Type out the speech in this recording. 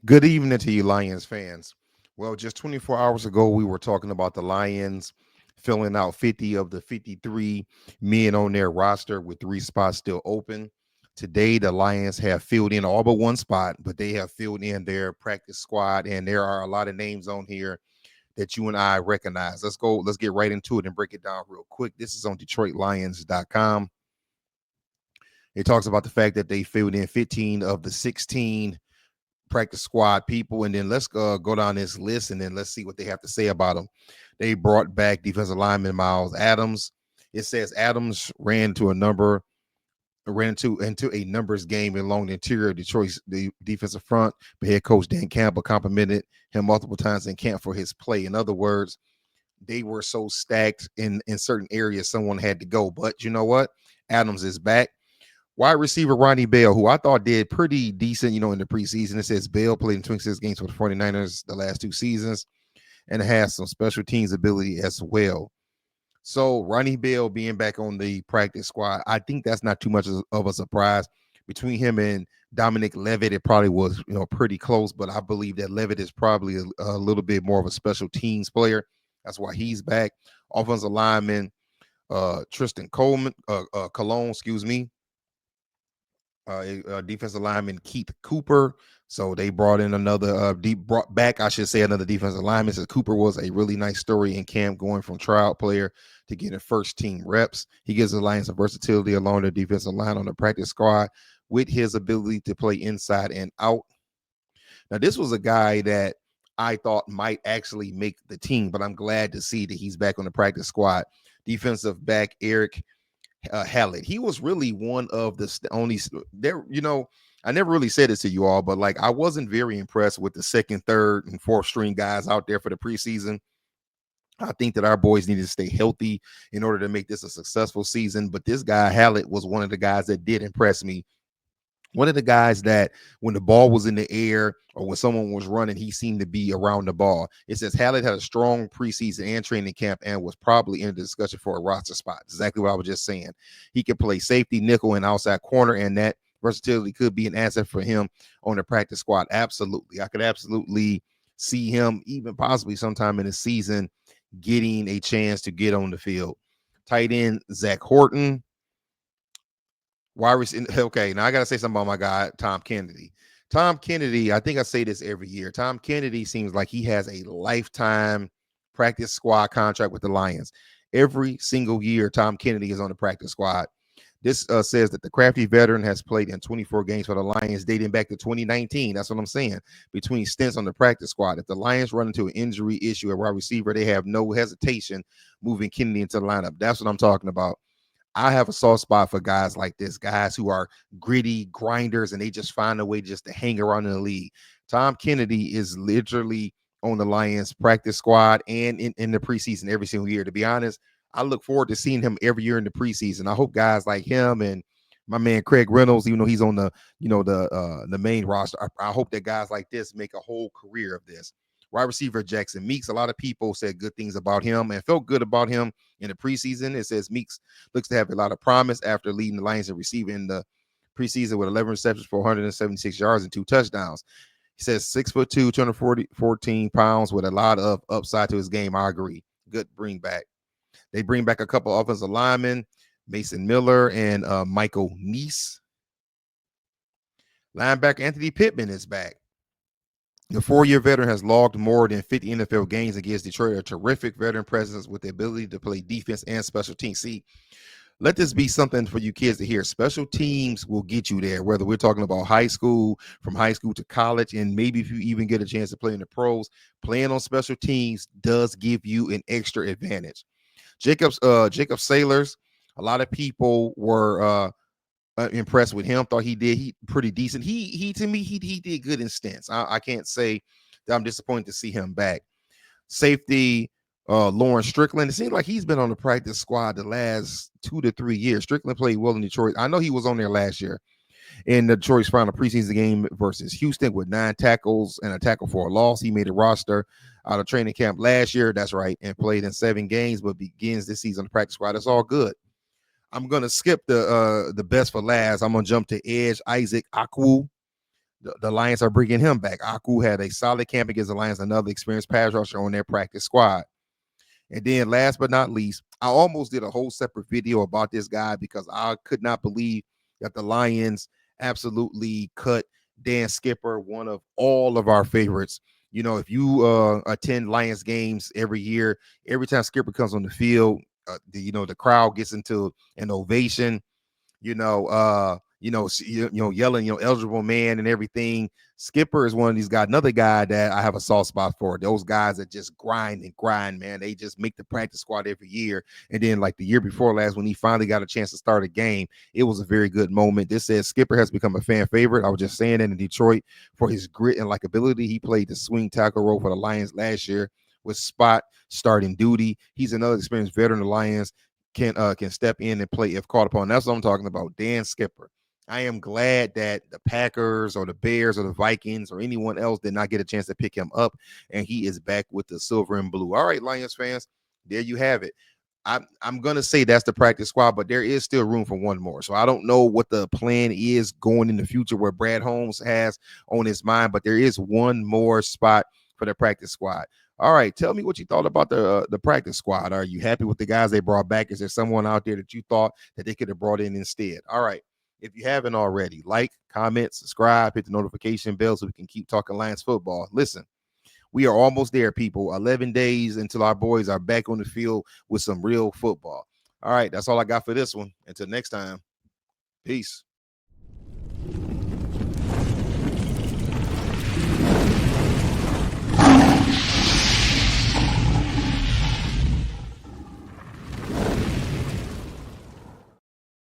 Good evening to you, Lions fans. Well, just 24 hours ago, we were talking about the Lions filling out 50 of the 53 men on their roster with three spots still open. Today, the Lions have filled in all but one spot, but they have filled in their practice squad, and there are a lot of names on here that you and I recognize. Let's go, let's get right into it and break it down real quick. This is on DetroitLions.com. It talks about the fact that they filled in 15 of the 16 practice squad people, and then let's go down this list, and then let's see what they have to say about them. They brought back defensive lineman Miles Adams. It says Adams ran into a numbers game along the interior of Detroit's the defensive front, but head coach Dan Campbell complimented him multiple times in camp for his play. In other words, they were so stacked in certain areas, someone had to go. But you know what? Adams is back. Wide receiver Ronnie Bell, who I thought did pretty decent, in the preseason. It says Bell played in 26 games for the 49ers the last two seasons and has some special teams ability as well. So Ronnie Bell being back on the practice squad, I think that's not too much of a surprise. Between him and Dominic Levitt, it probably was, pretty close, but I believe that Levitt is probably a little bit more of a special teams player. That's why he's back. Offensive lineman Tristan Cologne, excuse me, defensive lineman Keith Cooper. So they brought in brought back, I should say, another defensive lineman. Since Cooper was a really nice story in camp, going from tryout player to getting first team reps. He gives the Lions some versatility along the defensive line on the practice squad with his ability to play inside and out. Now, this was a guy that I thought might actually make the team, but I'm glad to see that he's back on the practice squad. Defensive back Eric Hallett. He was really one of the only there. I never really said this to you all, but like I wasn't very impressed with the second, third, and fourth string guys out there for the preseason. I think that our boys need to stay healthy in order to make this a successful season. But this guy Hallett was one of the guys that did impress me, one of the guys that when the ball was in the air or when someone was running, he seemed to be around the ball. It says Hallett had a strong preseason and training camp and was probably in the discussion for a roster spot. Exactly what I was just saying. He can play safety, nickel, and outside corner, and that versatility could be an asset for him on the practice squad. Absolutely. I could absolutely see him even possibly sometime in the season getting a chance to get on the field. Tight end Zach Horton. Wide receiver. Okay, now I gotta say something about my guy Tom Kennedy. Tom Kennedy, I think I say this every year. Tom Kennedy seems like he has a lifetime practice squad contract with the Lions. Every single year, Tom Kennedy is on the practice squad. This says that the crafty veteran has played in 24 games for the Lions dating back to 2019. That's what I'm saying. Between stints on the practice squad, if the Lions run into an injury issue at wide receiver, they have no hesitation moving Kennedy into the lineup. That's what I'm talking about. I have a soft spot for guys like this, guys who are gritty grinders and they just find a way just to hang around in the league. Tom Kennedy is literally on the Lions practice squad and in the preseason every single year. To be honest, I look forward to seeing him every year in the preseason. I hope guys like him and my man Craig Reynolds, even though he's on the main roster, I hope that guys like this make a whole career of this. Wide receiver Jackson Meeks, a lot of people said good things about him and felt good about him in the preseason. It says Meeks looks to have a lot of promise after leading the Lions in receiving in the preseason with 11 receptions for 176 yards and 2 touchdowns. He says 6'2", 214 pounds with a lot of upside to his game. I agree. Good bring back. They bring back a couple offensive linemen, Mason Miller and Michael Neese. Linebacker Anthony Pittman is back. The 4-year veteran has logged more than 50 NFL games and gives Detroit a terrific veteran presence with the ability to play defense and special teams. See, let this be something for you kids to hear. Special teams will get you there, whether we're talking about high school, from high school to college, and maybe if you even get a chance to play in the pros, playing on special teams does give you an extra advantage. Jacob Sailors, a lot of people were impressed with him. Thought he pretty decent. He to me he did good in stints. I can't say that I'm disappointed to see him back. Safety Lauren Strickland. It seems like he's been on the practice squad the last 2 to 3 years. Strickland played well in Detroit. I know he was on there last year in the Detroit's final preseason game versus Houston with 9 tackles and a tackle for a loss. He made a roster out of training camp last year. That's right, and played in 7 games, but begins this season on the practice squad. That's all good. I'm gonna skip the best for last. I'm gonna jump to Edge Isaac Akwu. The Lions are bringing him back. Aku had a solid camp against the Lions, another experienced pass rusher on their practice squad. And then last but not least, I almost did a whole separate video about this guy because I could not believe that the Lions absolutely cut Dan Skipper, one of all of our favorites. You know, if you attend Lions games every year, every time Skipper comes on the field, the crowd gets into an ovation. Yelling, eligible man and everything. Skipper is one of these guys. Another guy that I have a soft spot for. Those guys that just grind and grind, man. They just make the practice squad every year. And then, like the year before last, when he finally got a chance to start a game, it was a very good moment. This says Skipper has become a fan favorite. I was just saying that in Detroit for his grit and likability. He played the swing tackle role for the Lions last year with spot starting duty. He's another experienced veteran of the Lions. Can step in and play if called upon. That's what I'm talking about. Dan Skipper. I am glad that the Packers or the Bears or the Vikings or anyone else did not get a chance to pick him up, and he is back with the silver and blue. All right, Lions fans, there you have it. I'm gonna say that's the practice squad, but there is still room for one more. So I don't know what the plan is going in the future, where Brad Holmes has on his mind, but there is one more spot for the practice squad. All right, tell me what you thought about the practice squad. Are you happy with the guys they brought back? Is there someone out there that you thought that they could have brought in instead? All right. If you haven't already, like, comment, subscribe, hit the notification bell so we can keep talking Lions football. Listen, we are almost there, people. 11 days until our boys are back on the field with some real football. All right, that's all I got for this one. Until next time, peace.